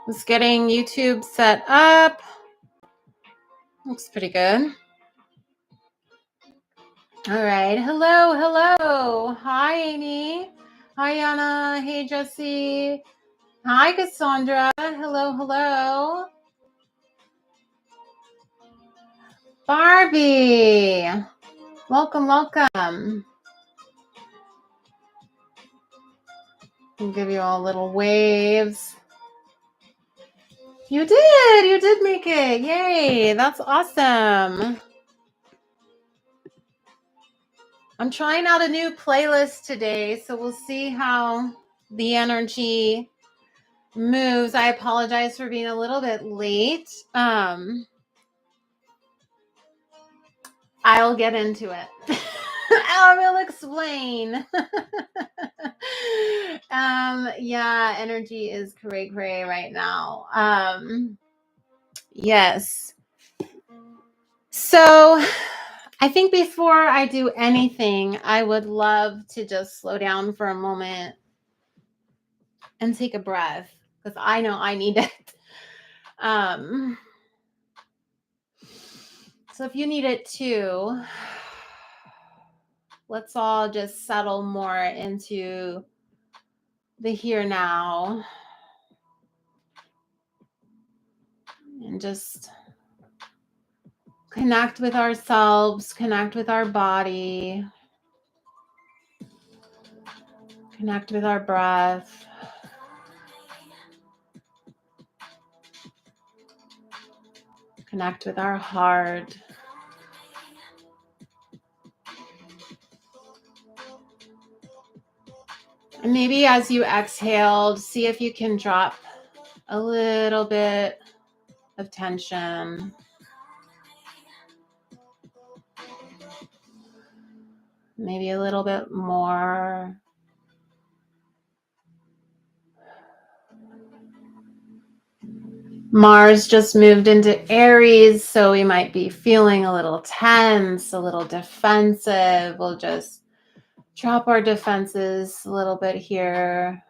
Just getting YouTube set up. Looks pretty good. All right. Hello. Hi, Amy. Hi, Anna. Hey, Jesse. Hi, Cassandra. Hello. Barbie. Welcome. I'll give you all little waves. You did make it. Yay. That's awesome. I'm trying out a new playlist today, so we'll see how the energy moves. I apologize for being a little bit late. I'll get into it. I will explain. Yeah, energy is cray right now. Yes. So I think before I do anything, I would love to just slow down for a moment and take a breath, because I know I need it. So if you need it too, let's all just settle more into the here now and just connect with ourselves, connect with our body, connect with our breath. Connect with our heart. And maybe as you exhaled, see if you can drop a little bit of tension. Maybe a little bit more. Mars just moved into Aries, so we might be feeling a little tense, a little defensive. We'll just drop our defenses a little bit here.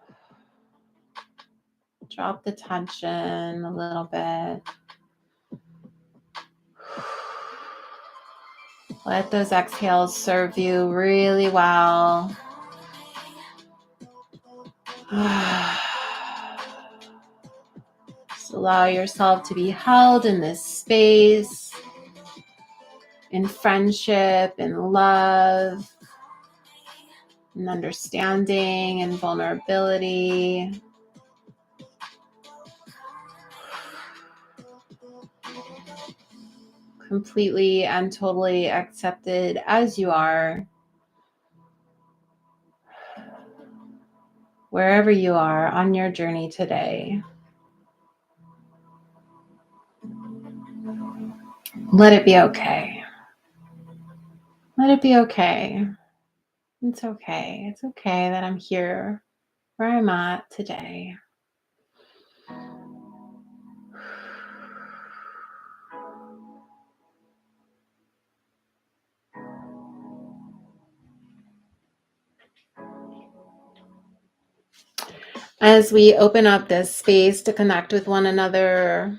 Drop the tension a little bit. Let those exhales serve you really well. Just allow yourself to be held in this space, in friendship, in love, in understanding and vulnerability. Completely and totally accepted as you are, wherever you are on your journey today. Let it be okay. Let it be okay. It's okay. It's okay that I'm here where I'm at today. As we open up this space to connect with one another,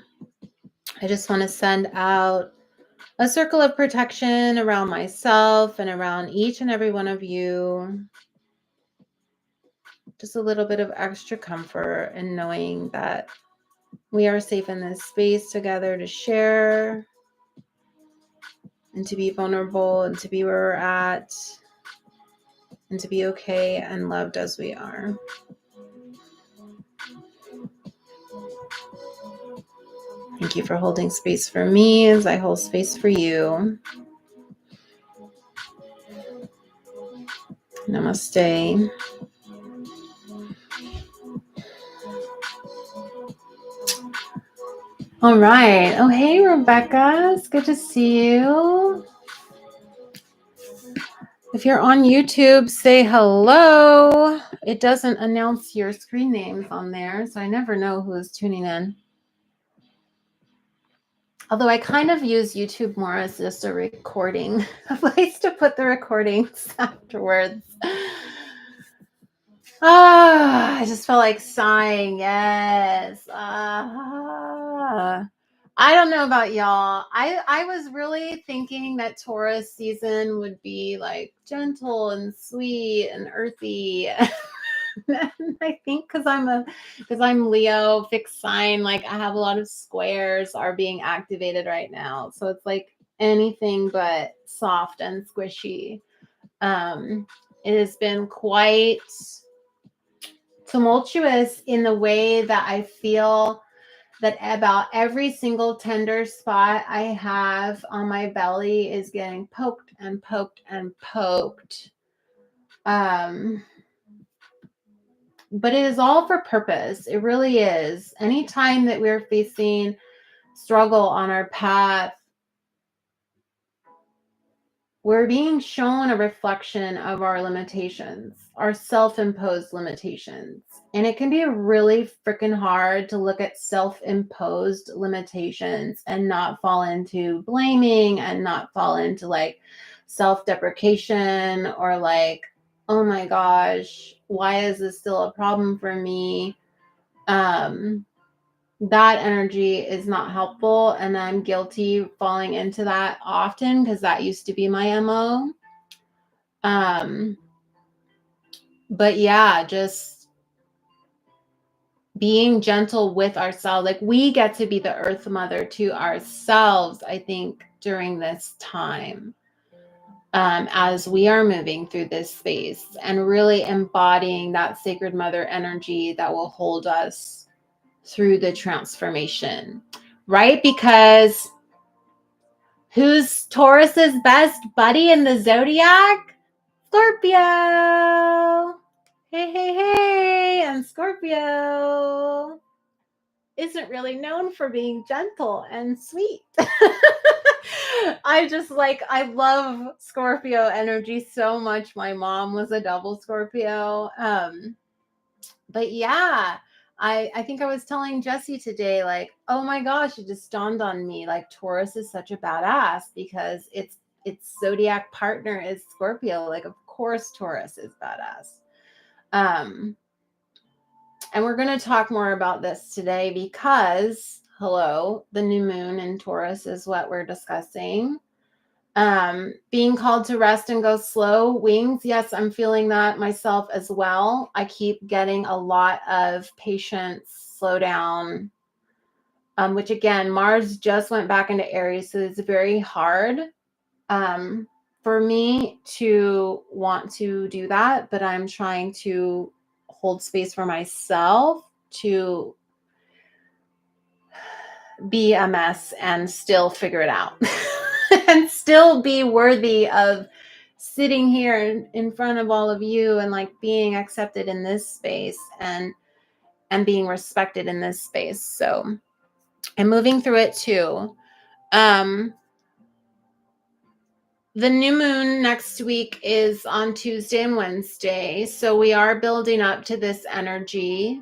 I just want to send out a circle of protection around myself and around each and every one of you. Just a little bit of extra comfort in knowing that we are safe in this space together to share and to be vulnerable and to be where we're at and to be okay and loved as we are. Thank you for holding space for me as I hold space for you. Namaste. All right. Oh, hey, Rebecca. It's good to see you. If you're on YouTube, say hello. It doesn't announce your screen names on there, so I never know who is tuning in. Although I kind of use YouTube more as just a recording, a place to put the recordings afterwards. I just felt like sighing. Yes. I don't know about y'all. I was really thinking that Taurus season would be like gentle and sweet and earthy. I think because I'm Leo, fixed sign, like I have a lot of squares are being activated right now. So it's like anything but soft and squishy. It has been quite tumultuous in the way that I feel that about every single tender spot I have on my belly is getting poked and poked and poked. But it is all for purpose. It really is. Anytime that we're facing struggle on our path, we're being shown a reflection of our limitations, our self-imposed limitations. And it can be really freaking hard to look at self-imposed limitations and not fall into blaming and not fall into like self-deprecation or like, oh my gosh, why is this still a problem for me? That energy is not helpful, and I'm guilty falling into that often because that used to be my MO. But yeah, just being gentle with ourselves. Like we get to be the earth mother to ourselves, I think, during this time. As we are moving through this space and really embodying that sacred mother energy that will hold us through the transformation, right? Because who's Taurus's best buddy in the zodiac? Scorpio. Hey, hey, hey. And Scorpio isn't really known for being gentle and sweet. I love Scorpio energy so much. My mom was a double Scorpio. But yeah, I think I was telling Jesse today, like, oh my gosh, it just dawned on me, like Taurus is such a badass because its zodiac partner is Scorpio. Like, of course, Taurus is badass. And we're going to talk more about this today because, hello, the new moon in Taurus is what we're discussing. Being called to rest and go slow. Wings, yes, I'm feeling that myself as well. I keep getting a lot of patience, slow down, which again, Mars just went back into Aries, so it's very hard for me to want to do that, but I'm trying to hold space for myself to be a mess and still figure it out and still be worthy of sitting here in front of all of you and like being accepted in this space and being respected in this space. So I'm moving through it too. The new moon next week is on Tuesday and Wednesday. So we are building up to this energy.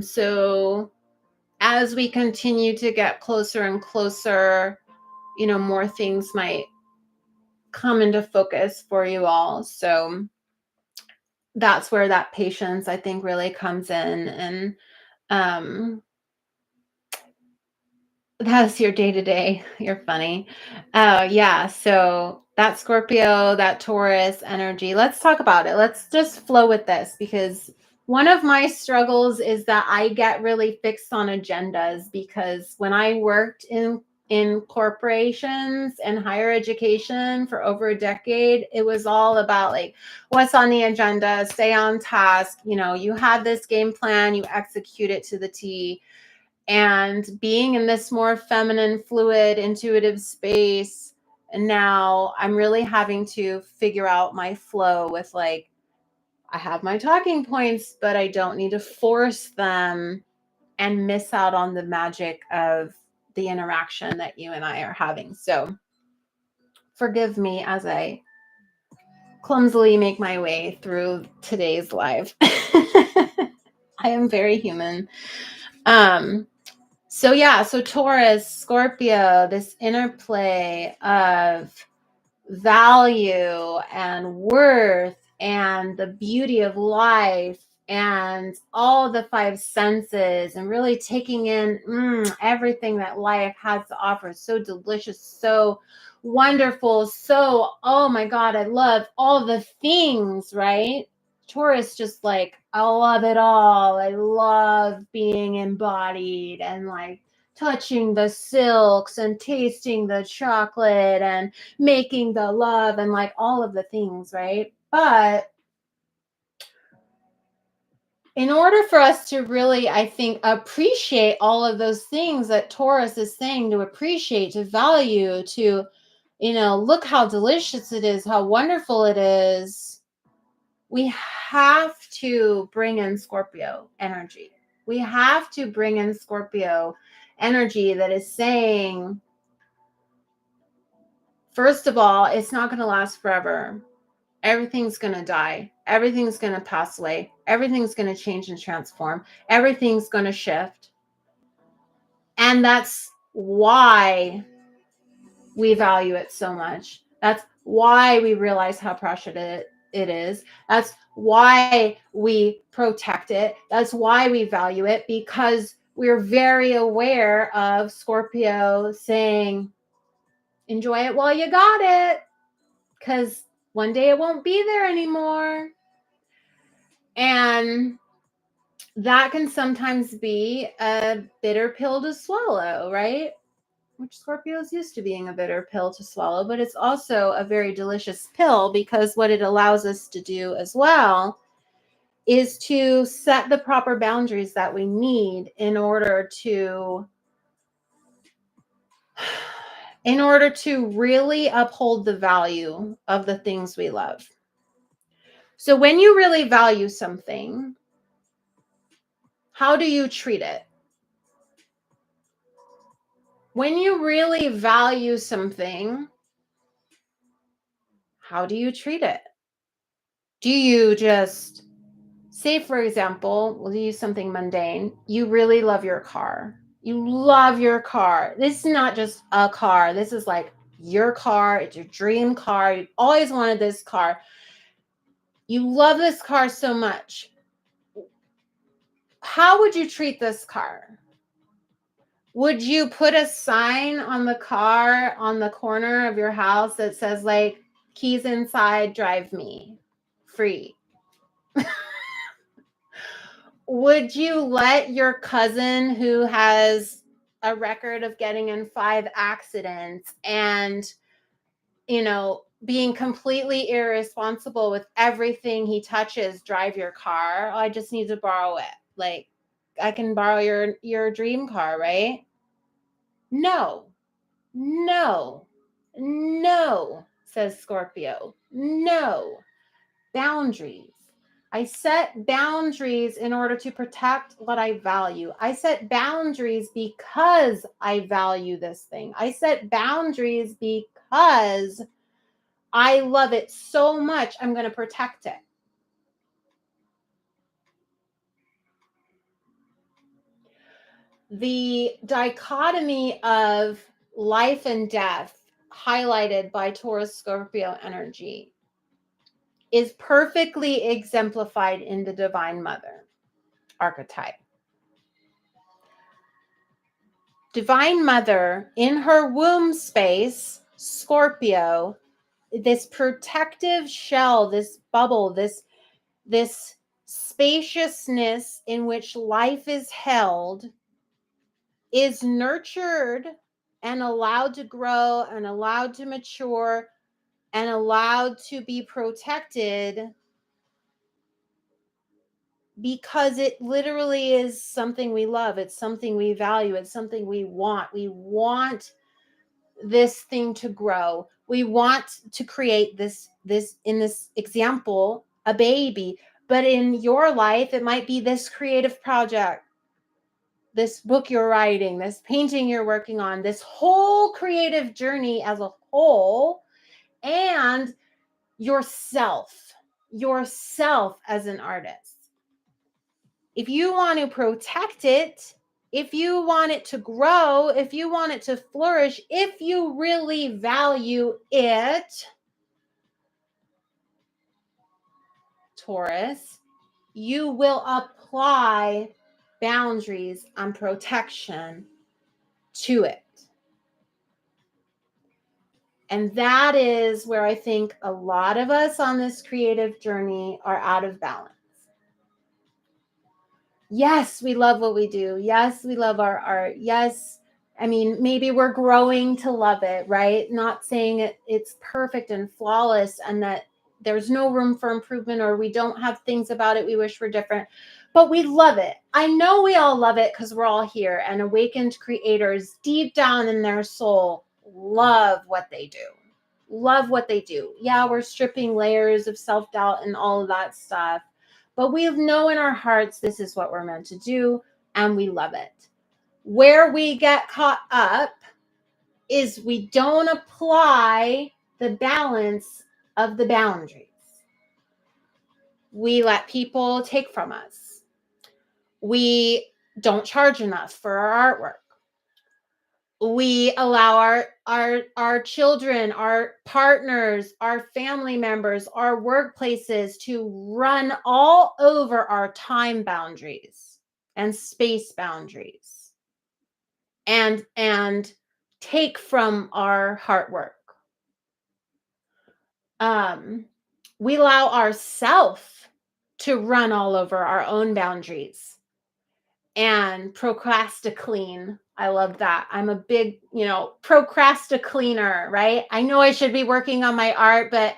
So as we continue to get closer and closer, you know, more things might come into focus for you all. So that's where that patience, I think, really comes in. And that's your day to day. You're funny. Yeah. So that Scorpio, that Taurus energy, let's talk about it. Let's just flow with this because one of my struggles is that I get really fixed on agendas because when I worked in corporations and higher education for over a decade, it was all about like what's on the agenda, stay on task. You know, you have this game plan, you execute it to the T. And being in this more feminine, fluid, intuitive space, and now I'm really having to figure out my flow with like, I have my talking points, but I don't need to force them and miss out on the magic of the interaction that you and I are having. So forgive me as I clumsily make my way through today's live. I am very human. So yeah, so Taurus, Scorpio, this interplay of value and worth and the beauty of life and all the five senses and really taking in everything that life has to offer. So delicious, so wonderful, so, oh my God, I love all the things, right? Taurus, just like, I love it all. I love being embodied and like touching the silks and tasting the chocolate and making the love and like all of the things, right? But in order for us to really, I think, appreciate all of those things that Taurus is saying, to appreciate, to value, to, look how delicious it is, how wonderful it is, we have to bring in Scorpio energy. We have to bring in Scorpio energy that is saying, first of all, it's not going to last forever. Everything's going to die. Everything's going to pass away. Everything's going to change and transform. Everything's going to shift. And that's why we value it so much. That's why we realize how precious it is. That's why we protect it. That's why we value it, because we're very aware of Scorpio saying, enjoy it while you got it, because one day it won't be there anymore. And that can sometimes be a bitter pill to swallow, right? Which Scorpio is used to being a bitter pill to swallow, but it's also a very delicious pill, because what it allows us to do as well is to set the proper boundaries that we need in order to really uphold the value of the things we love. So when you really value something, how do you treat it? When you really value something, how do you treat it? Do you just say, for example, we'll use something mundane. You really love your car. You love your car. This is not just a car. This is like your car. It's your dream car. You've always wanted this car. You love this car so much. How would you treat this car? Would you put a sign on the car on the corner of your house that says like, keys inside, drive me, free? Would you let your cousin, who has a record of getting in 5 accidents and, being completely irresponsible with everything he touches, drive your car? Oh, I just need to borrow it. Like, I can borrow your dream car, right? No, no, no, says Scorpio. No. Boundaries. I set boundaries in order to protect what I value. I set boundaries because I value this thing. I set boundaries because I love it so much, I'm going to protect it. The dichotomy of life and death, highlighted by Taurus Scorpio energy, is perfectly exemplified in the Divine Mother archetype. Divine Mother, in her womb space, Scorpio, this protective shell, this bubble, this spaciousness in which life is held, is nurtured and allowed to grow and allowed to mature and allowed to be protected, because it literally is something we love. It's something we value. It's something we want. We want this thing to grow. We want to create this in this example, a baby. But in your life, it might be this creative project, this book you're writing, this painting you're working on, this whole creative journey as a whole, and yourself as an artist. If you want to protect it, if you want it to grow, if you want it to flourish, if you really value it, Taurus, you will apply boundaries and protection to it. And that is where I think a lot of us on this creative journey are out of balance. Yes, we love what we do. Yes, we love our art. Yes, I mean, maybe we're growing to love it, right? Not saying it's perfect and flawless and that there's no room for improvement or we don't have things about it we wish were different, but we love it. I know we all love it because we're all here, and awakened creators deep down in their soul love what they do. Love what they do. Yeah, we're stripping layers of self-doubt and all of that stuff, but we know in our hearts this is what we're meant to do, and we love it. Where we get caught up is we don't apply the balance of the boundaries. We let people take from us. We don't charge enough for our artwork. We allow our children, our partners, our family members, our workplaces to run all over our time boundaries and space boundaries and take from our heart work. We allow ourselves to run all over our own boundaries and procrasticlean. I love that. I'm a big, procrastinator, right? I know I should be working on my art, but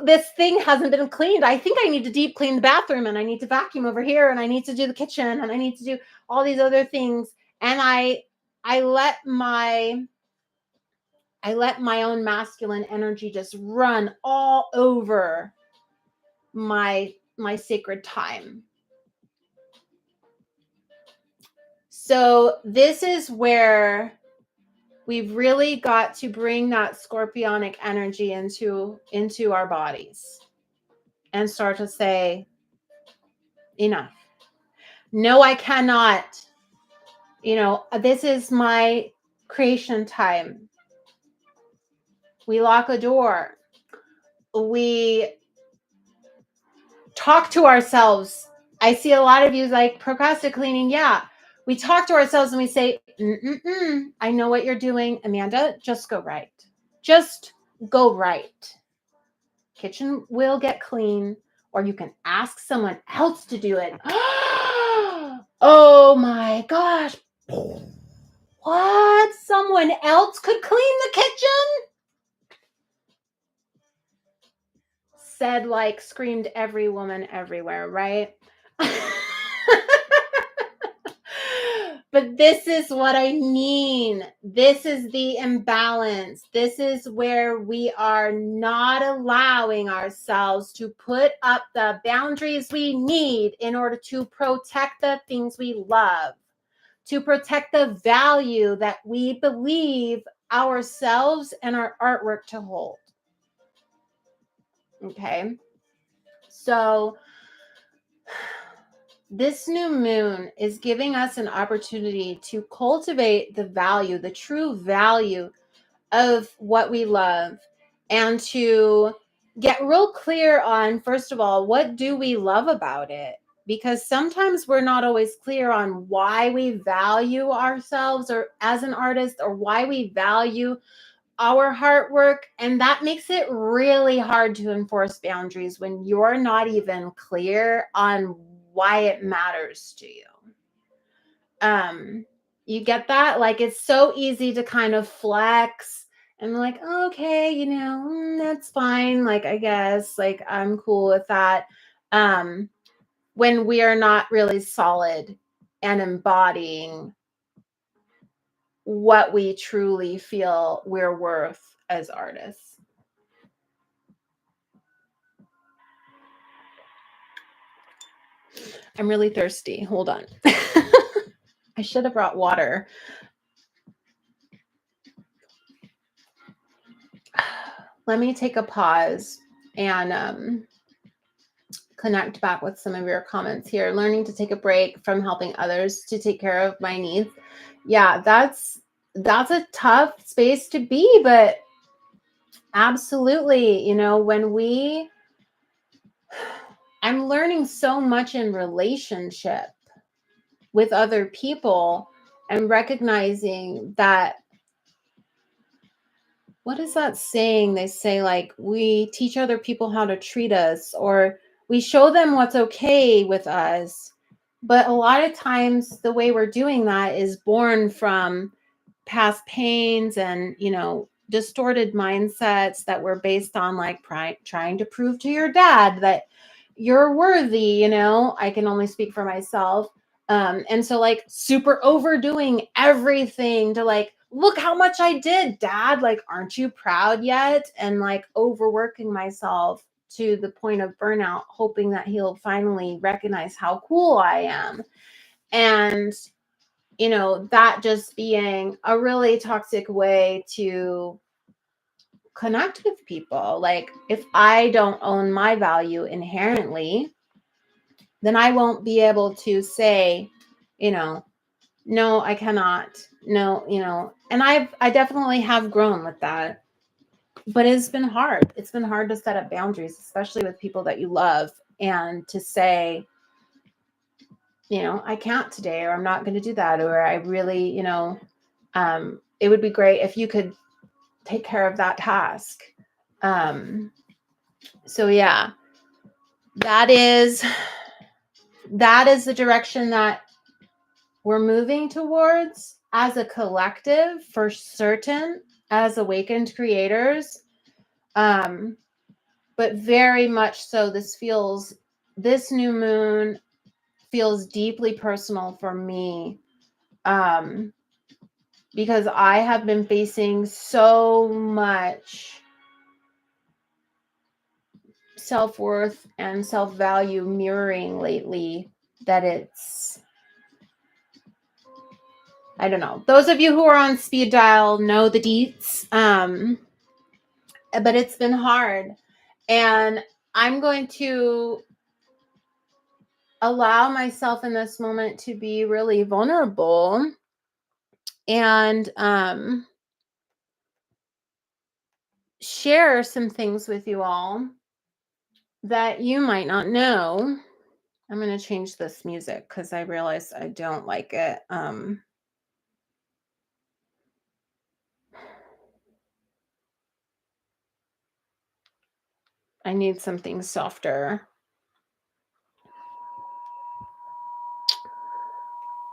this thing hasn't been cleaned. I think I need to deep clean the bathroom, and I need to vacuum over here, and I need to do the kitchen, and I need to do all these other things. And I let my own masculine energy just run all over my sacred time. So this is where we've really got to bring that scorpionic energy into our bodies and start to say, enough. No, I cannot. This is my creation time. We lock a door. We talk to ourselves. I see a lot of you like procrastinating. Yeah. We talk to ourselves and we say, I know what you're doing, Amanda. Just go right. Just go right. Kitchen will get clean, or you can ask someone else to do it. Oh my gosh. What? Someone else could clean the kitchen? Said like screamed every woman everywhere, right? But this is what I mean. This is the imbalance. This is where we are not allowing ourselves to put up the boundaries we need in order to protect the things we love, to protect the value that we believe ourselves and our artwork to hold. Okay. So this new moon is giving us an opportunity to cultivate the value, the true value of what we love, and to get real clear on, first of all, what do we love about it? Because sometimes we're not always clear on why we value ourselves or as an artist, or why we value our heart work. And that makes it really hard to enforce boundaries when you're not even clear on why it matters to you. You get that? Like, it's so easy to kind of flex and like, okay, that's fine. Like, I guess, like, I'm cool with that. When we are not really solid and embodying what we truly feel we're worth as artists. I'm really thirsty. Hold on. I should have brought water. Let me take a pause and connect back with some of your comments here. Learning to take a break from helping others to take care of my needs. Yeah, that's a tough space to be, but absolutely, when we I'm learning so much in relationship with other people and recognizing that, what is that saying? They say, like, we teach other people how to treat us, or we show them what's okay with us. But a lot of times the way we're doing that is born from past pains and, distorted mindsets that were based on like trying to prove to your dad that you're worthy. I can only speak for myself. And so like super overdoing everything to like, look how much I did, dad. Like, aren't you proud yet? And like overworking myself to the point of burnout, hoping that he'll finally recognize how cool I am. And, that just being a really toxic way to connect with people. Like, if I don't own my value inherently, then I won't be able to say, no, I cannot. No, and I definitely have grown with that. But it's been hard. It's been hard to set up boundaries, especially with people that you love, and to say, I can't today, or I'm not going to do that, or I really, it would be great if you could take care of that task. So yeah, that is the direction that we're moving towards as a collective, for certain, as awakened creators. But very much so, this new moon feels deeply personal for me. Because I have been facing so much self-worth and self-value mirroring lately that it's, I don't know. Those of you who are on speed dial know the deets. But it's been hard. And I'm going to allow myself in this moment to be really vulnerable and share some things with you all that you might not know. I'm going to change this music because I realize I don't like it. I need something softer.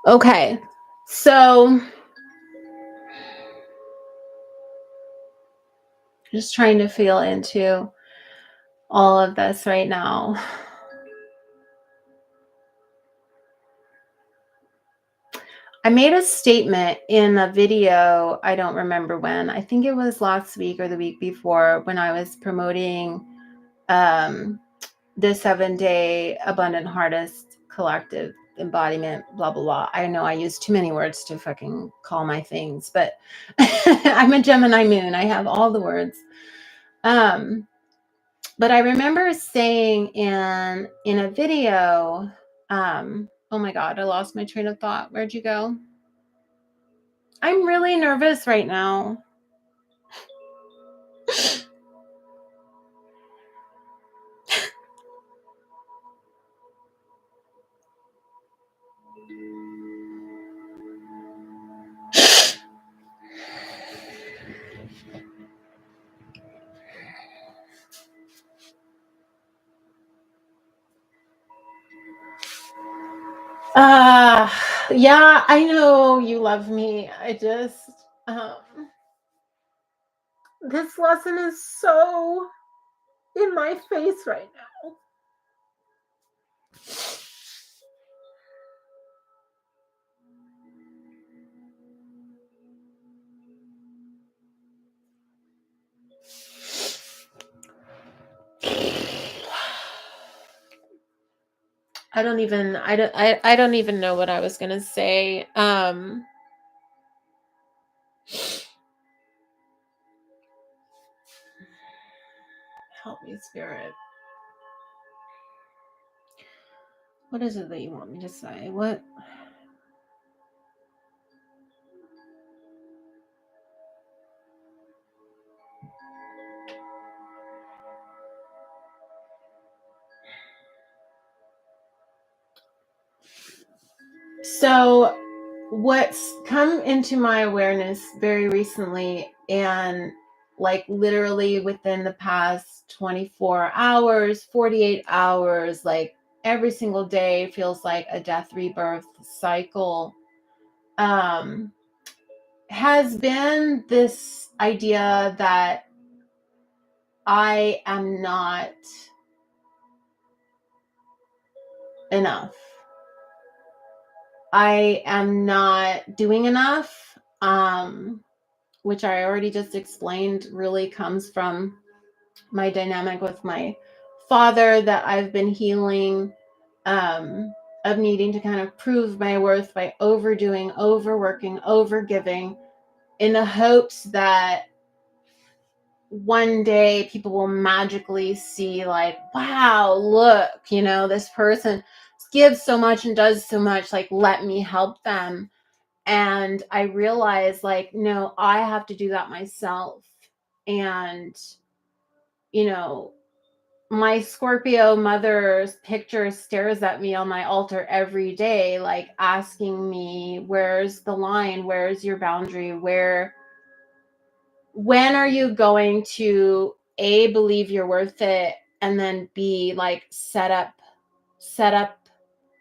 Okay, so just trying to feel into all of this right now. I made a statement in a video, I don't remember when. I think it was last week or the week before, when I was promoting the 7-day Abundant HeARTist collective embodiment, blah, blah, blah. I know I use too many words to fucking call my things, but I'm a Gemini moon. I have all the words. But I remember saying in a video, oh my God, I lost my train of thought. Where'd you go? I'm really nervous right now. Yeah, I know you love me. I just, this lesson is so in my face right now. I don't even know what I was gonna say. Help me, Spirit. What is it that you want me to say? What? So what's come into my awareness very recently, and like literally within the past 24 hours, 48 hours, like every single day feels like a death rebirth cycle, has been this idea that I am not enough. I am not doing enough, which I already just explained really comes from my dynamic with my father that I've been healing, of needing to kind of prove my worth by overdoing, overworking, overgiving, in the hopes that one day people will magically see, like, wow, look, this person gives so much and does so much, like, let me help them. And I realized, like, no, I have to do that myself. And, my Scorpio mother's picture stares at me on my altar every day, like asking me, where's the line? Where's your boundary? When are you going to A, believe you're worth it, and then B, like set up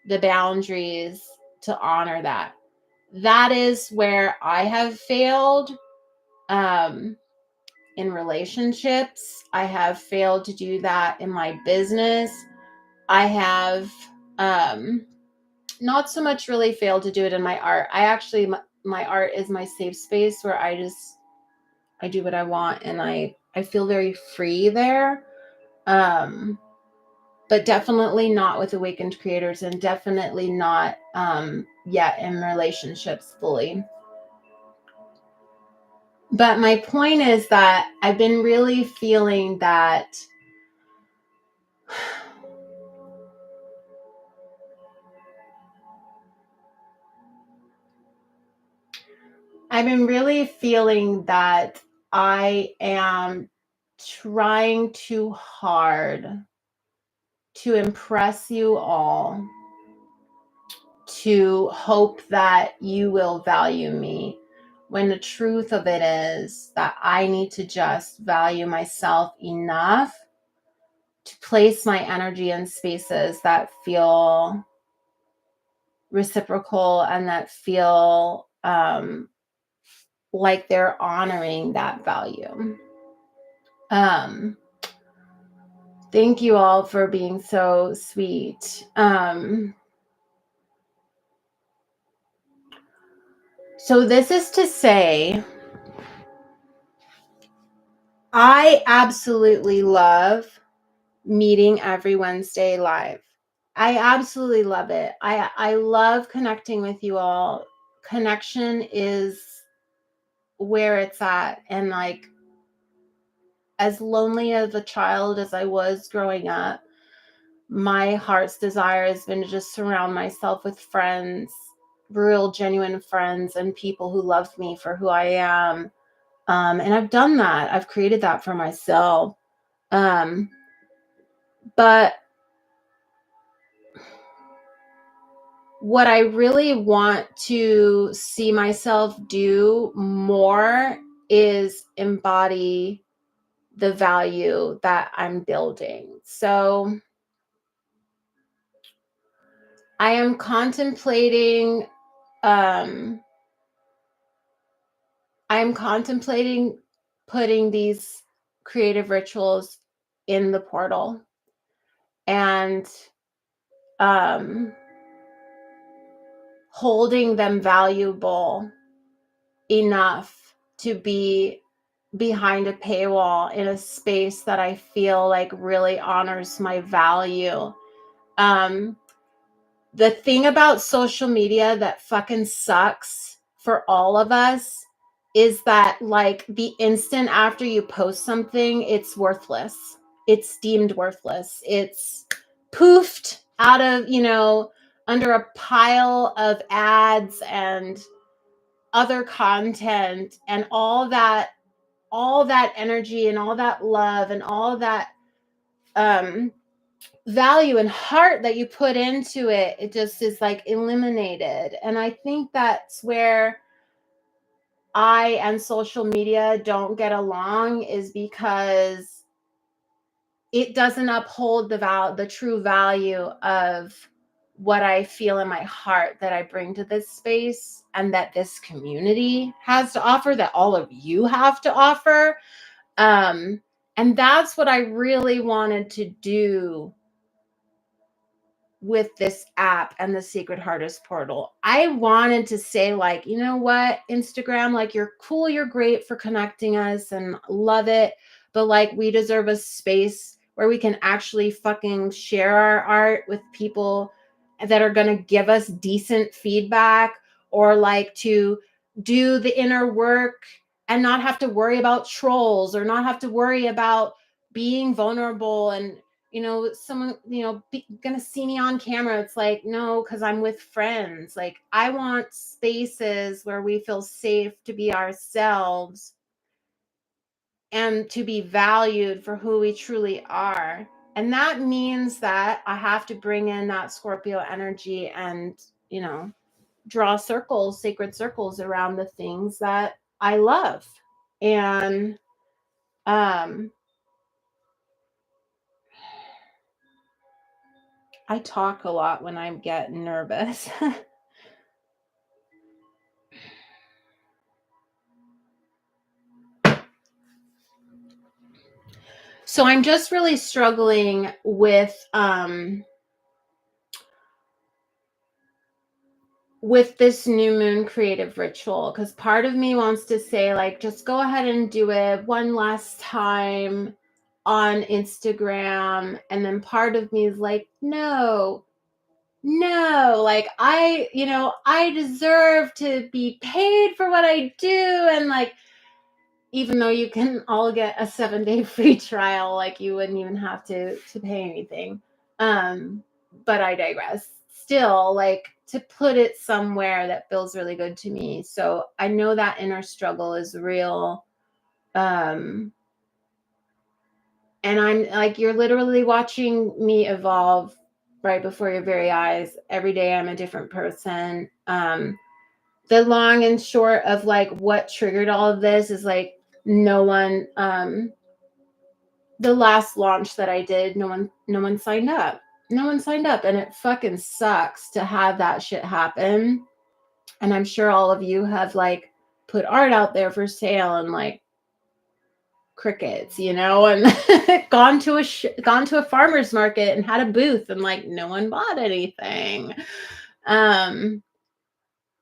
the boundaries to honor that? That is where I have failed. In relationships, I have failed to do that in my business. I have not so much really failed to do it in my art. My art is my safe space where I do what I want, and I feel very free there. But definitely not with awakened creators, and definitely not yet in relationships fully. But my point is that I've been really feeling that I am trying too hard to impress you all, to hope that you will value me, when the truth of it is that I need to just value myself enough to place my energy in spaces that feel reciprocal and that feel like they're honoring that value. Thank you all for being so sweet. So this is to say, I absolutely love meeting every Wednesday live. I absolutely love it. I love connecting with you all. Connection is where it's at. And like, as lonely of a child as I was growing up, my heart's desire has been to just surround myself with friends, real, genuine friends, and people who love me for who I am. And I've done that. I've created that for myself. But what I really want to see myself do more is embody the value that I'm building. So I am contemplating putting these creative rituals in the portal, and holding them valuable enough to be behind a paywall in a space that I feel like really honors my value. The thing about social media that fucking sucks for all of us is that, like, the instant after you post something, it's worthless. It's deemed worthless. It's poofed out of, under a pile of ads and other content, and all that energy and all that love and all that value and heart that you put into it, it just is like eliminated. And I think that's where I and social media don't get along, is because it doesn't uphold the true value of what I feel in my heart that I bring to this space, and that this community has to offer, that all of you have to offer. And that's what I really wanted to do with this app and the Secret HeARTist portal. I wanted to say, like, you know what, Instagram, like, you're cool, you're great for connecting us and love it, but like, we deserve a space where we can actually fucking share our art with people that are going to give us decent feedback, or like to do the inner work and not have to worry about trolls, or not have to worry about being vulnerable and, someone, gonna see me on camera. It's like, no, because I'm with friends. Like, I want spaces where we feel safe to be ourselves and to be valued for who we truly are. And that means that I have to bring in that Scorpio energy and, draw circles, sacred circles around the things that I love. And, I talk a lot when I get nervous. So I'm just really struggling with this new moon creative ritual, because part of me wants to say, like, just go ahead and do it one last time on Instagram, and then part of me is like, no, like, I deserve to be paid for what I do. And like, even though you can all get a 7-day free trial, like, you wouldn't even have to pay anything. But I digress. Still, like, to put it somewhere that feels really good to me. So I know that inner struggle is real. And I'm like, you're literally watching me evolve right before your very eyes. Every day I'm a different person. The long and short of like what triggered all of this is like, no one, the last launch that I did, no one signed up. No one signed up. And it fucking sucks to have that shit happen. And I'm sure all of you have like put art out there for sale and like crickets, and gone to a farmer's market and had a booth and like no one bought anything. And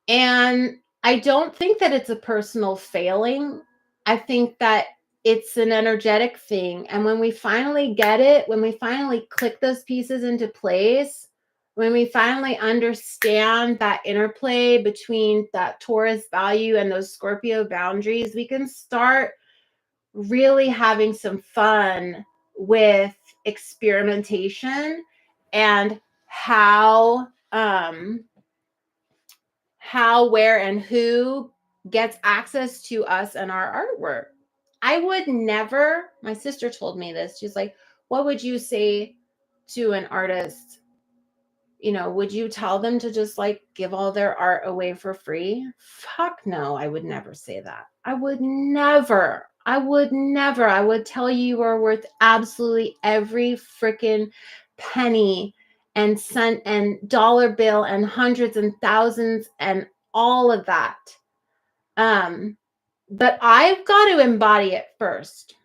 I don't think that it's a personal failing. I think that it's an energetic thing. And when we finally get it, when we finally click those pieces into place, when we finally understand that interplay between that Taurus value and those Scorpio boundaries, we can start really having some fun with experimentation and how, where, and who gets access to us and our artwork. I would never, my sister told me this. She's like, what would you say to an artist? Would you tell them to just like give all their art away for free? Fuck no, I would never say that. I would never. I would tell you are worth absolutely every freaking penny and cent and dollar bill and hundreds and thousands and all of that. But I've got to embody it first.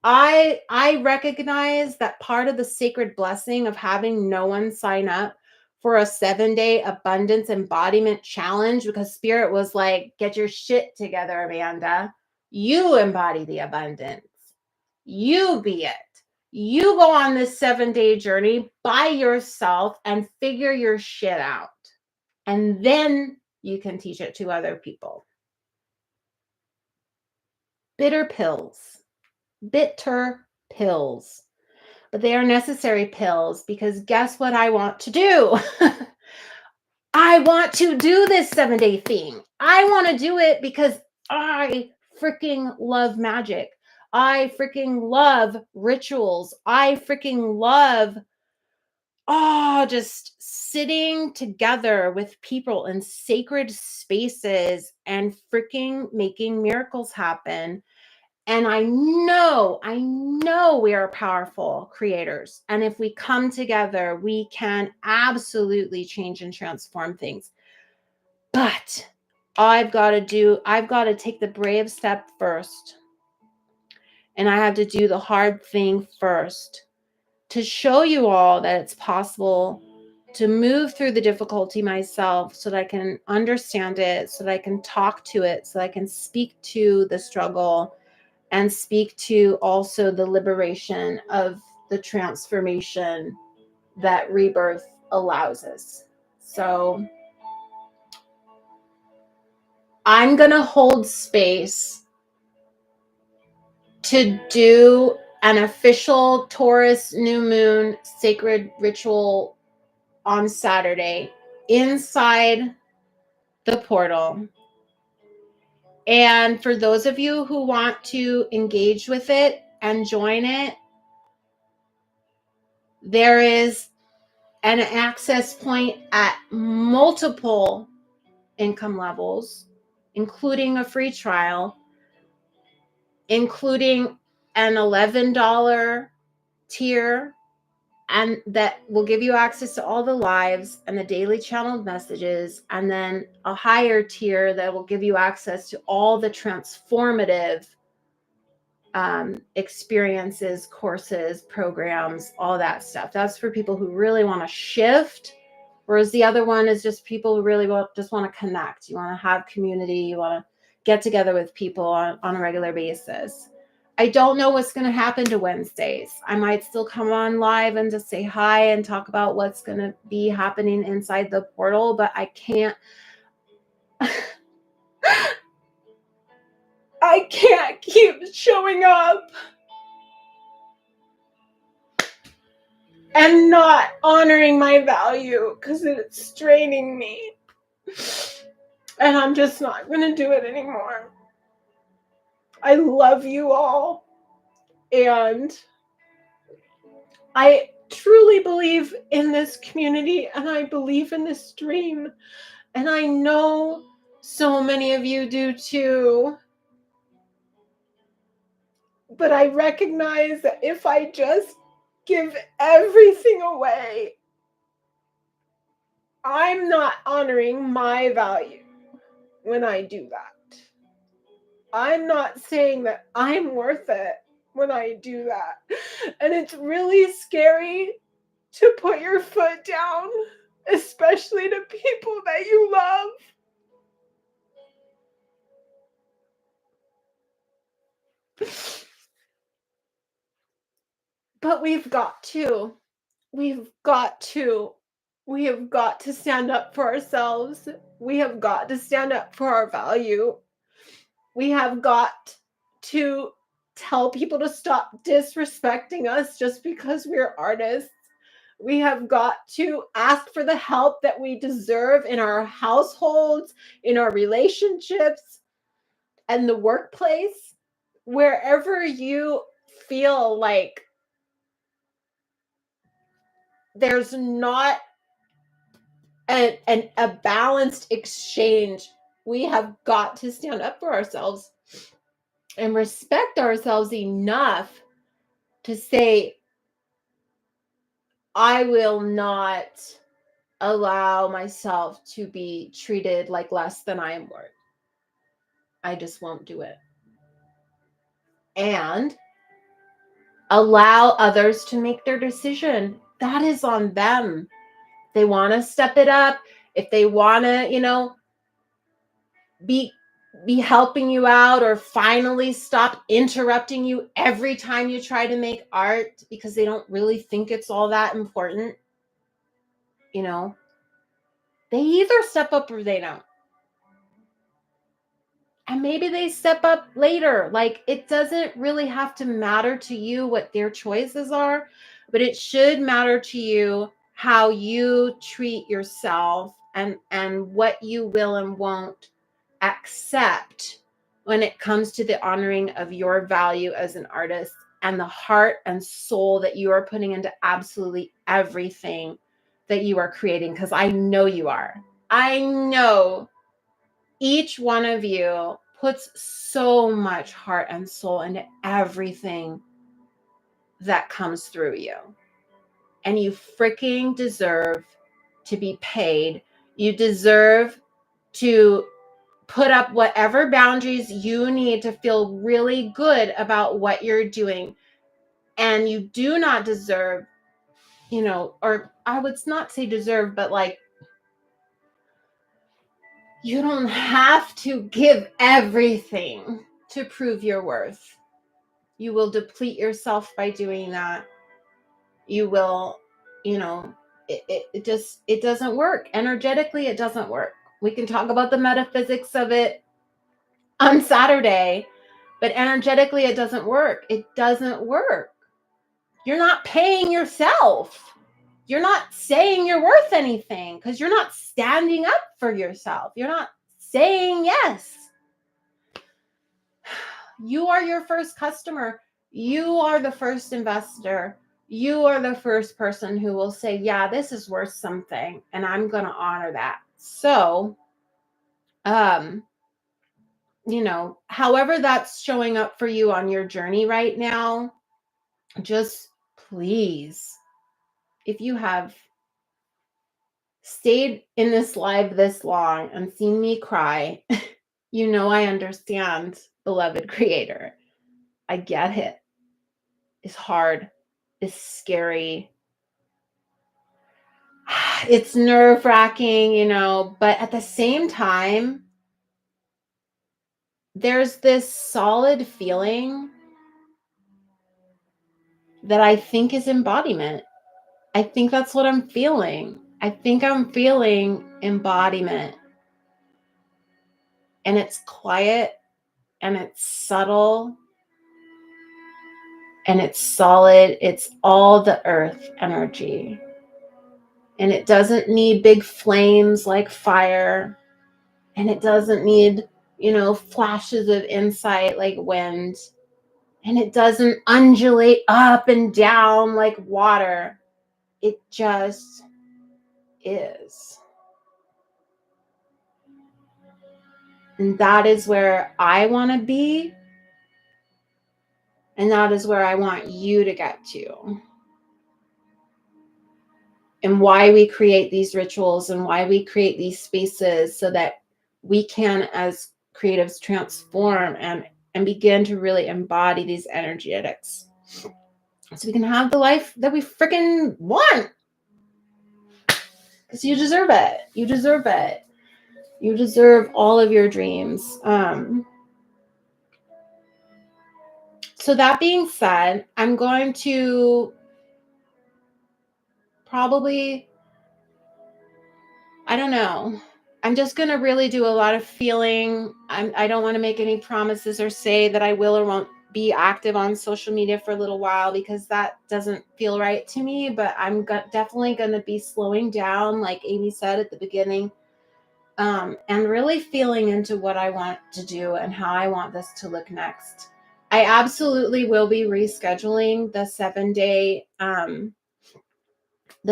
I recognize that part of the sacred blessing of having no one sign up for a 7-day abundance embodiment challenge, because Spirit was like, get your shit together, Amanda. You embody the abundance. You be it. You go on this 7-day journey by yourself and figure your shit out. And then you can teach it to other people. Bitter pills. But they are necessary pills, because guess what I want to do? I want to do this 7-day thing. I want to do it because I freaking love magic. I freaking love rituals. I freaking love just sitting together with people in sacred spaces and freaking making miracles happen. And I know we are powerful creators. And if we come together, we can absolutely change and transform things. But I've got to take the brave step first. And I have to do the hard thing first to show you all that it's possible to move through the difficulty myself so that I can understand it, so that I can talk to it, so that I can speak to the struggle and speak to also the liberation of the transformation that rebirth allows us. So I'm going to hold space to do an official Taurus new moon sacred ritual on Saturday inside the portal. And for those of you who want to engage with it and join it, there is an access point at multiple income levels, including a free trial, including an $11 tier, and that will give you access to all the lives and the daily channeled messages, and then a higher tier that will give you access to all the transformative experiences, courses, programs, all that stuff. That's for people who really want to shift. Whereas the other one is just people who really just want to connect. You want to have community. You want to get together with people on a regular basis. I don't know what's going to happen to Wednesdays. I might still come on live and just say hi and talk about what's going to be happening inside the portal, but I can't. I can't keep showing up and not honoring my value because it's straining me. And I'm just not going to do it anymore. I love you all. And I truly believe in this community, and I believe in this dream. And I know so many of you do too. But I recognize that if I just give everything away, I'm not honoring my value when I do that. I'm not saying that I'm worth it when I do that. And it's really scary to put your foot down, especially to people that you love. But we have got to stand up for ourselves. We have got to stand up for our value. We have got to tell people to stop disrespecting us just because we're artists. We have got to ask for the help that we deserve in our households, in our relationships, and the workplace. Wherever you feel like there's not a balanced exchange, we have got to stand up for ourselves and respect ourselves enough to say, I will not allow myself to be treated like less than I am worth. I just won't do it. And allow others to make their decision. That is on them. They want to step it up. If they want to, be helping you out, or finally stop interrupting you every time you try to make art because they don't really think it's all that important, they either step up or they don't. And maybe they step up later. Like, it doesn't really have to matter to you what their choices are, but it should matter to you how you treat yourself and what you will and won't accept when it comes to the honoring of your value as an artist and the heart and soul that you are putting into absolutely everything that you are creating, because I know you are. I know each one of you puts so much heart and soul into everything that comes through you. And you freaking deserve to be paid. You deserve to put up whatever boundaries you need to feel really good about what you're doing. And you do not deserve, or I would not say deserve, but like, you don't have to give everything to prove your worth. You will deplete yourself by doing that. You will, it doesn't work. Energetically, it doesn't work. We can talk about the metaphysics of it on Saturday, but energetically, it doesn't work. It doesn't work. You're not paying yourself. You're not saying you're worth anything because you're not standing up for yourself. You're not saying yes. You are your first customer. You are the first investor. You are the first person who will say, yeah, this is worth something, and I'm going to honor that. So, however that's showing up for you on your journey right now, just please, if you have stayed in this live this long and seen me cry, I understand, beloved creator. I get it. It's hard. It's scary. It's nerve-wracking, but at the same time, there's this solid feeling that I think is embodiment. I think that's what I'm feeling. I think I'm feeling embodiment. And it's quiet and it's subtle and it's solid. It's all the earth energy. And it doesn't need big flames like fire. And it doesn't need, flashes of insight like wind. And it doesn't undulate up and down like water. It just is. And that is where I want to be. And that is where I want you to get to. And why we create these rituals and why we create these spaces, so that we can, as creatives, transform and begin to really embody these energetics. So we can have the life that we freaking want. Because you deserve it. You deserve it. You deserve all of your dreams. So that being said, I'm going to probably, I don't know. I'm just going to really do a lot of feeling. I don't want to make any promises or say that I will or won't be active on social media for a little while, because that doesn't feel right to me. But I'm definitely going to be slowing down, like Amy said at the beginning, and really feeling into what I want to do and how I want this to look next. I absolutely will be rescheduling the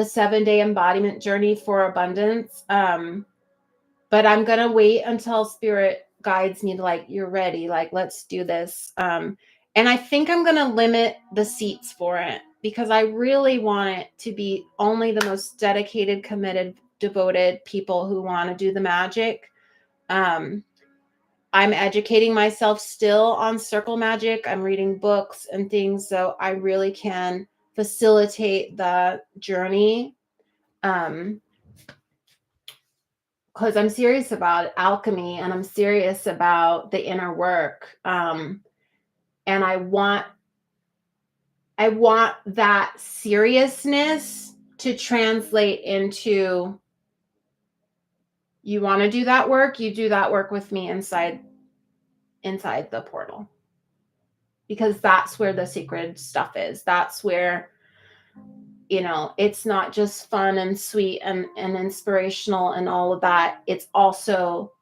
7-day embodiment journey for abundance. But I'm going to wait until spirit guides me to, like, you're ready, like, let's do this. And I think I'm going to limit the seats for it, because I really want it to be only the most dedicated, committed, devoted people who want to do the magic. I'm educating myself still on circle magic. I'm reading books and things, so I really can facilitate the journey. Because I'm serious about alchemy and I'm serious about the inner work. And I want that seriousness to translate into, you want to do that work, you do that work with me inside the portal. Because that's where the sacred stuff is. That's where, it's not just fun and sweet and inspirational and all of that. It's also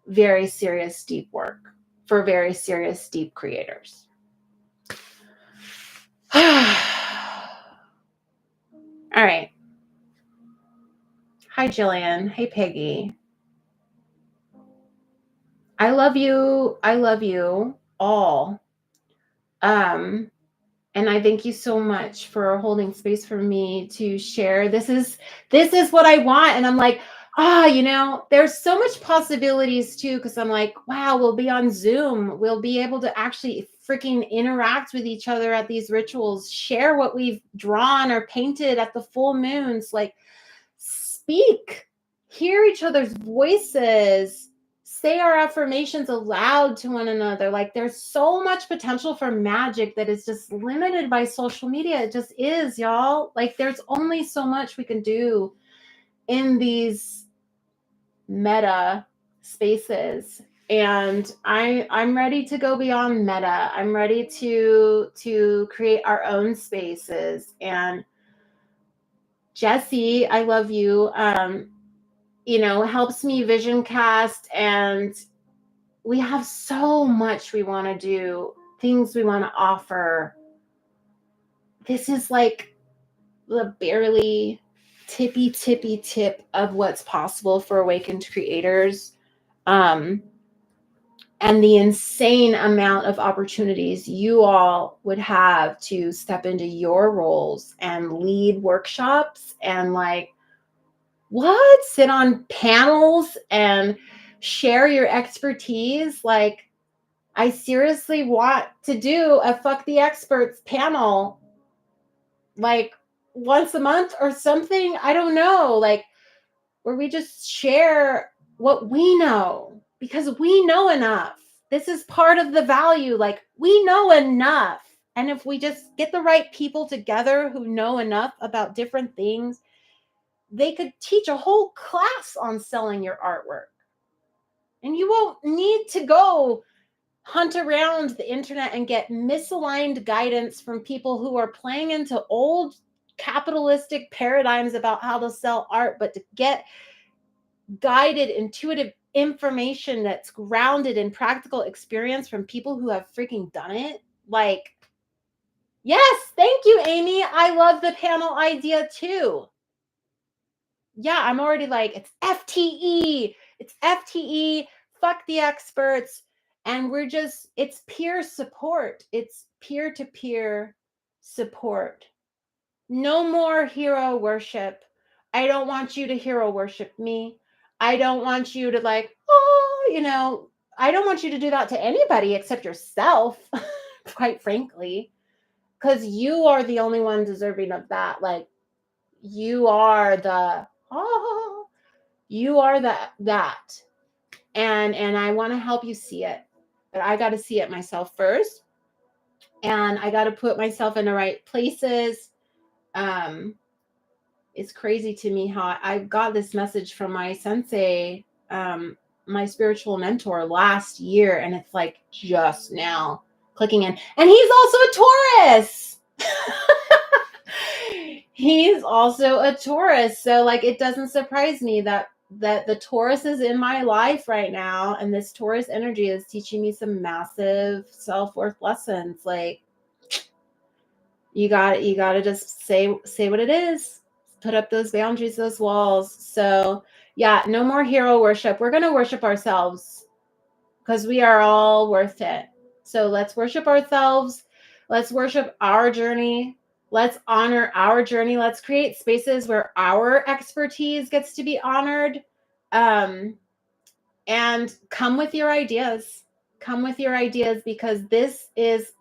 very serious, deep work for very serious, deep creators. All right. Hi, Jillian. Hey, Peggy. I love you. I love you all. And I thank you so much for holding space for me to share. This is what I want. And I'm like, there's so much possibilities too, because I'm like, wow, we'll be on Zoom. We'll be able to actually freaking interact with each other at these rituals, share what we've drawn or painted at the full moons, like speak, hear each other's voices, say our affirmations aloud to one another. Like there's so much potential for magic that is just limited by social media. It just is, y'all. Like there's only so much we can do in these meta spaces. And I'm ready to go beyond meta. I'm ready to create our own spaces. And Jesse, I love you. Helps me vision cast, and we have so much we want to do, things we want to offer. This is like the barely tippy tip of what's possible for awakened creators. And the insane amount of opportunities you all would have to step into your roles and lead workshops and sit on panels and share your expertise. Like, I seriously want to do a Fuck the Experts panel, like once a month or something. I don't know, like where we just share what we know, because we know enough. This is part of the value. Like, we know enough. And if we just get the right people together who know enough about different things, they could teach a whole class on selling your artwork. And you won't need to go hunt around the internet and get misaligned guidance from people who are playing into old capitalistic paradigms about how to sell art, but to get guided, intuitive information that's grounded in practical experience from people who have freaking done it. Like, yes, thank you, Amy. I love the panel idea too. Yeah, I'm already like, it's FTE. It's FTE. Fuck the experts. And it's peer support. It's peer-to-peer support. No more hero worship. I don't want you to hero worship me. I don't want you to I don't want you to do that to anybody except yourself, quite frankly, because you are the only one deserving of that. Like, you are that. And I want to help you see it, but I got to see it myself first. And I got to put myself in the right places. It's crazy to me how I got this message from my sensei, my spiritual mentor, last year, and it's like just now clicking in. And he's also a Taurus. He's also a Taurus. So like, it doesn't surprise me that the Taurus is in my life right now, and this Taurus energy is teaching me some massive self-worth lessons. Like, you got to just say what it is. Put up those boundaries, those walls. So yeah, no more hero worship. We're going to worship ourselves, because we are all worth it. So let's worship ourselves. Let's worship our journey. Let's honor our journey. Let's create spaces where our expertise gets to be honored. And come with your ideas. Come with your ideas, because this is,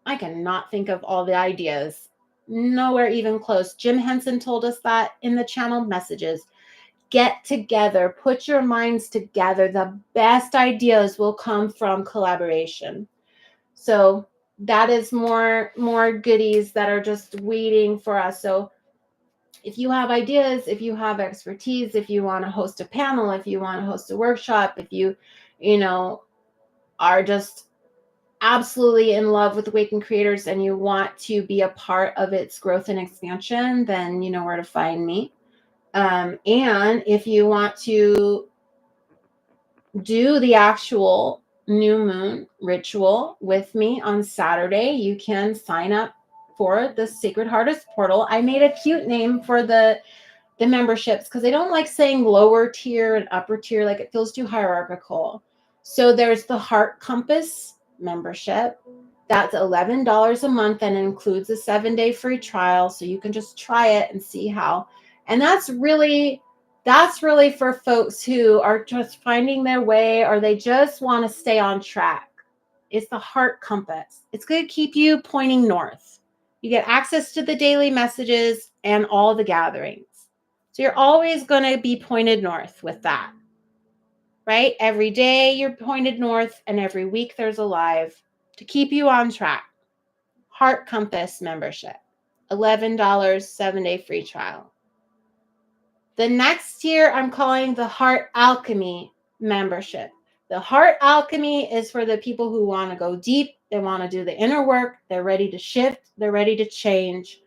I cannot think of all the ideas. Nowhere even close. Jim Henson told us that in the channel messages. Get together, put your minds together. The best ideas will come from collaboration. So that is more goodies that are just waiting for us. So if you have ideas, if you have expertise, if you want to host a panel, if you want to host a workshop, if you are just absolutely in love with Awakened Creators and you want to be a part of its growth and expansion, then you know where to find me. And if you want to do the actual new moon ritual with me on Saturday, you can sign up for the Sacred HeARTist portal. I made a cute name for the memberships because I don't like saying lower tier and upper tier, like it feels too hierarchical. So there's the Heart Compass membership. That's $11 a month and includes a 7-day free trial. So you can just try it and see how. And that's really for folks who are just finding their way or they just want to stay on track. It's the Heart Compass. It's going to keep you pointing north. You get access to the daily messages and all the gatherings. So you're always going to be pointed north with that, right? Every day you're pointed north and every week there's a live to keep you on track. Heart Compass membership, $11, 7-day free trial. The next tier I'm calling the Heart Alchemy membership. The Heart Alchemy is for the people who want to go deep. They want to do the inner work. They're ready to shift. They're ready to change.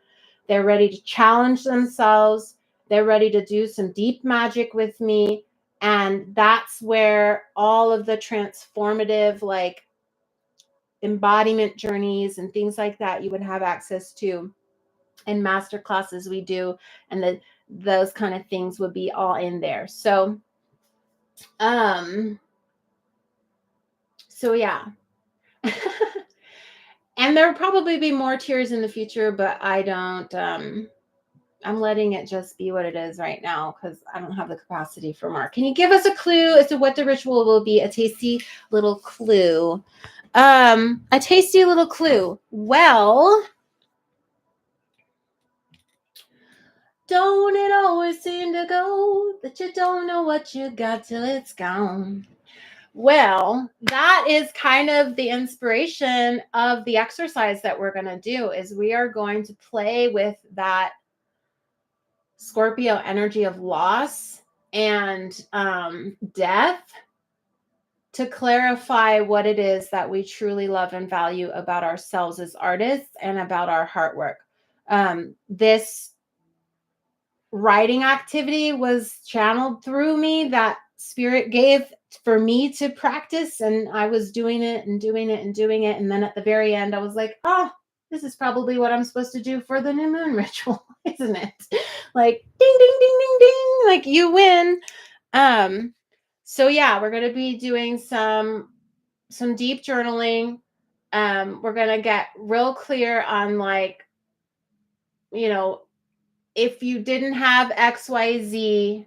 They're ready to challenge themselves. They're ready to do some deep magic with me. And that's where all of the transformative, like embodiment journeys and things like that you would have access to, and master classes we do, and those kind of things would be all in there. So yeah. And there'll probably be more tiers in the future, but I don't I'm letting it just be what it is right now because I don't have the capacity for more. Can you give us a clue as to what the ritual will be? A tasty little clue. A tasty little clue. Well, don't it always seem to go that you don't know what you got till it's gone? Well, that is kind of the inspiration of the exercise that we're going to do is we are going to play with that Scorpio energy of loss and death to clarify what it is that we truly love and value about ourselves as artists and about our heart work. This writing activity was channeled through me that spirit gave for me to practice, and I was doing it and doing it and doing it. And then at the very end, I was like, oh, this is probably what I'm supposed to do for the new moon ritual, isn't it? Like ding, ding, ding, ding, ding, like you win. So yeah, we're going to be doing some deep journaling. We're going to get real clear on, like, you know, if you didn't have XYZ,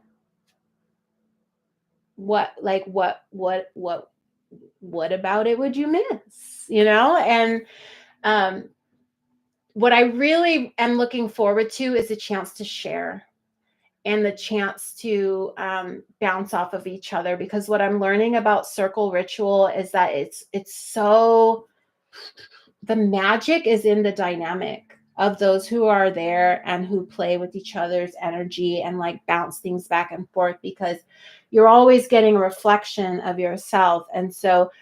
what about it would you miss, And what I really am looking forward to is a chance to share and the chance to bounce off of each other, because what I'm learning about circle ritual is that it's so, the magic is in the dynamic of those who are there and who play with each other's energy and like bounce things back and forth, because you're always getting a reflection of yourself. And so,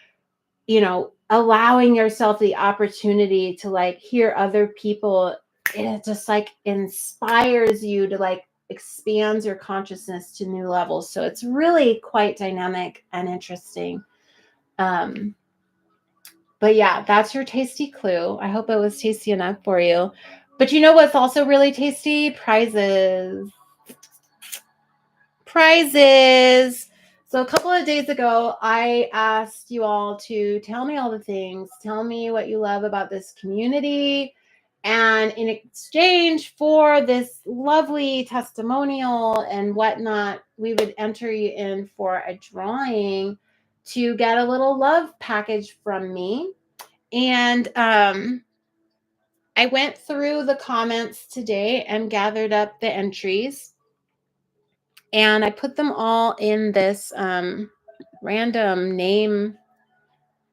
allowing yourself the opportunity to like hear other people, it just like inspires you to like expands your consciousness to new levels. So it's really quite dynamic and interesting. But yeah, that's your tasty clue. I hope it was tasty enough for you. But you know what's also really tasty? Prizes. Prizes. So a couple of days ago, I asked you all to tell me all the things. Tell me what you love about this community. And in exchange for this lovely testimonial and whatnot, we would enter you in for a drawing to get a little love package from me. And I went through the comments today and gathered up the entries. And I put them all in this random name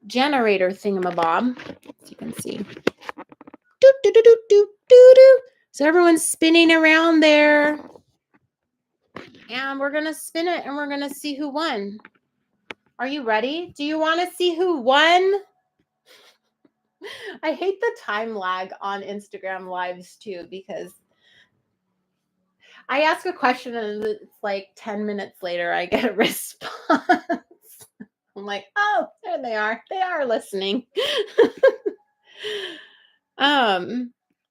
generator thingamabob, as you can see. Doo, doo, doo, doo, doo, doo, doo. So everyone's spinning around there. And we're going to spin it and we're going to see who won. Are you ready? Do you want to see who won? I hate the time lag on Instagram lives too, because I ask a question and it's like 10 minutes later I get a response. I'm like, oh, there There they are. They are listening.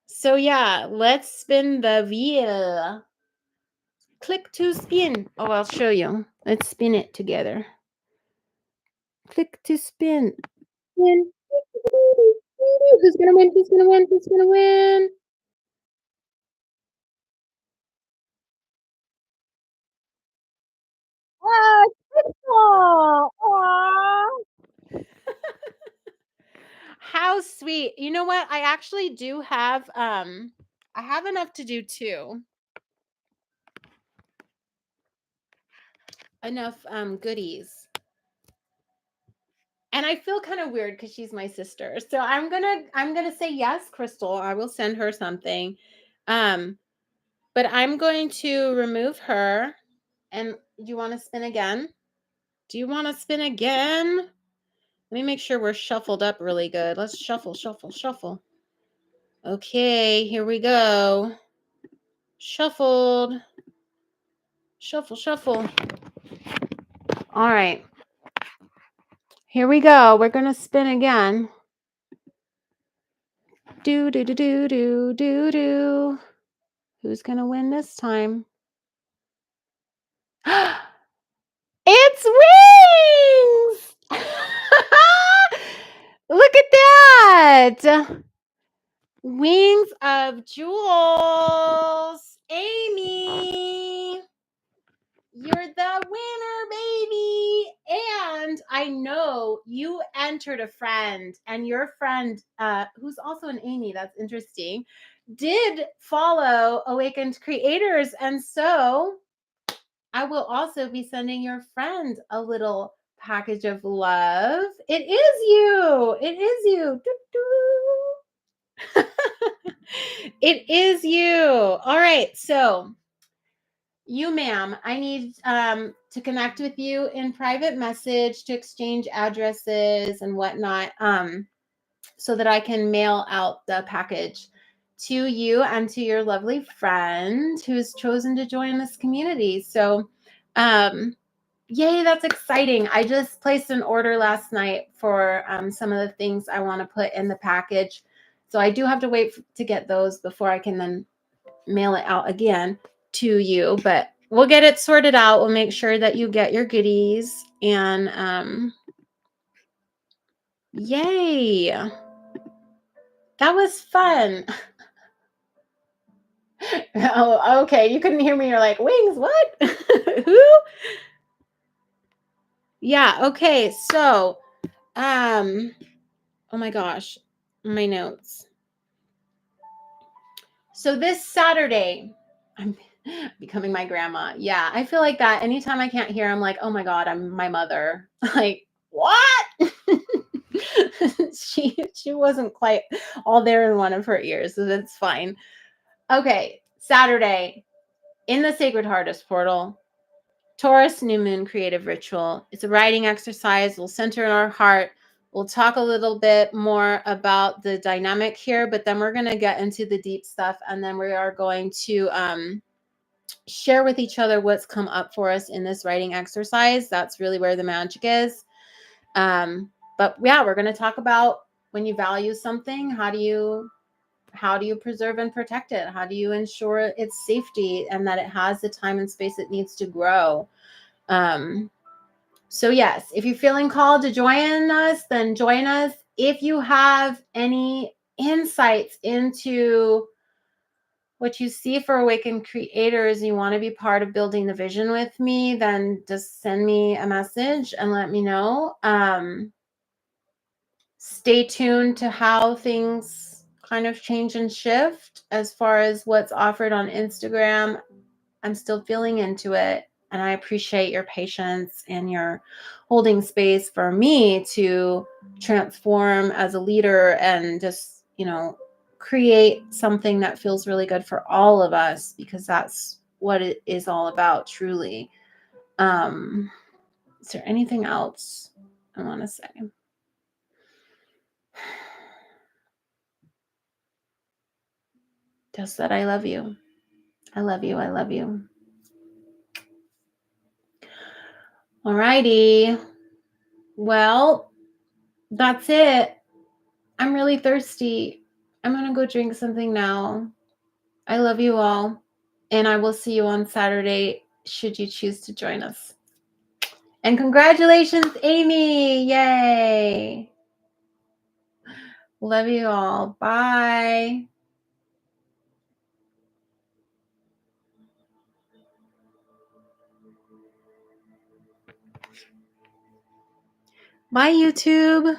So yeah, let's spin the wheel. Click to spin. Oh, I'll show you. Let's spin it together. Click to spin. Win. Who's gonna win? Who's gonna win? Who's gonna win? Ah, Crystal! Aw. How sweet. You know what? I actually do have I have enough to do two. Enough goodies. And I feel kind of weird because she's my sister. So I'm gonna say yes, Crystal. I will send her something. Um, but I'm going to remove her. And do you want to spin again? Do you want to spin again? Let me make sure we're shuffled up really good. Let's shuffle, shuffle, shuffle. Okay, here we go. Shuffled. Shuffle, shuffle. All right. Here we go. We're going to spin again. Do, do, do, do, do, do, do. Who's going to win this time? It's Wings! Look at that! Wings of Jewels. Amy, you're the winner, baby. And I know you entered a friend, and your friend, who's also an Amy, that's interesting, did follow Awakened Creators. And so I will also be sending your friend a little package of love. It is you. It is you. It is you. All right. So, you, ma'am, I need to connect with you in private message to exchange addresses and whatnot, so that I can mail out the package to you and to your lovely friend who's chosen to join this community. So, yay, that's exciting. I just placed an order last night for some of the things I want to put in the package. So I do have to wait to get those before I can then mail it out again to you. But we'll get it sorted out. We'll make sure that you get your goodies. And yay. That was fun. Oh, okay. You couldn't hear me. You're like, Wings, what? Who? Yeah, okay. So, oh my gosh, my notes. So this Saturday, I'm becoming my grandma. Yeah, I feel like that. Anytime I can't hear, I'm like, oh my God, I'm my mother. Like, what? She wasn't quite all there in one of her ears, so that's fine. Okay, Saturday in the Sacred HeARTist portal, Taurus new moon creative ritual. It's a writing exercise. We'll center in our heart. We'll talk a little bit more about the dynamic here, but then we're going to get into the deep stuff, and then we are going to share with each other what's come up for us in this writing exercise. That's really where the magic is. But yeah, we're going to talk about when you value something, how do you preserve and protect it? How do you ensure its safety and that it has the time and space it needs to grow? So yes, if you're feeling called to join us, then join us. If you have any insights into what you see for Awakened Creators, you want to be part of building the vision with me, then just send me a message and let me know. Stay tuned to how things kind of change and shift as far as what's offered on Instagram. I'm still feeling into it, and I appreciate your patience and your holding space for me to transform as a leader and just, create something that feels really good for all of us, because that's what it is all about, truly. Is there anything else I want to say? Just that I love you. I love you. I love you. All righty. Well, that's it. I'm really thirsty. I'm going to go drink something now. I love you all. And I will see you on Saturday should you choose to join us. And congratulations, Amy. Yay. Love you all. Bye. Bye, YouTube.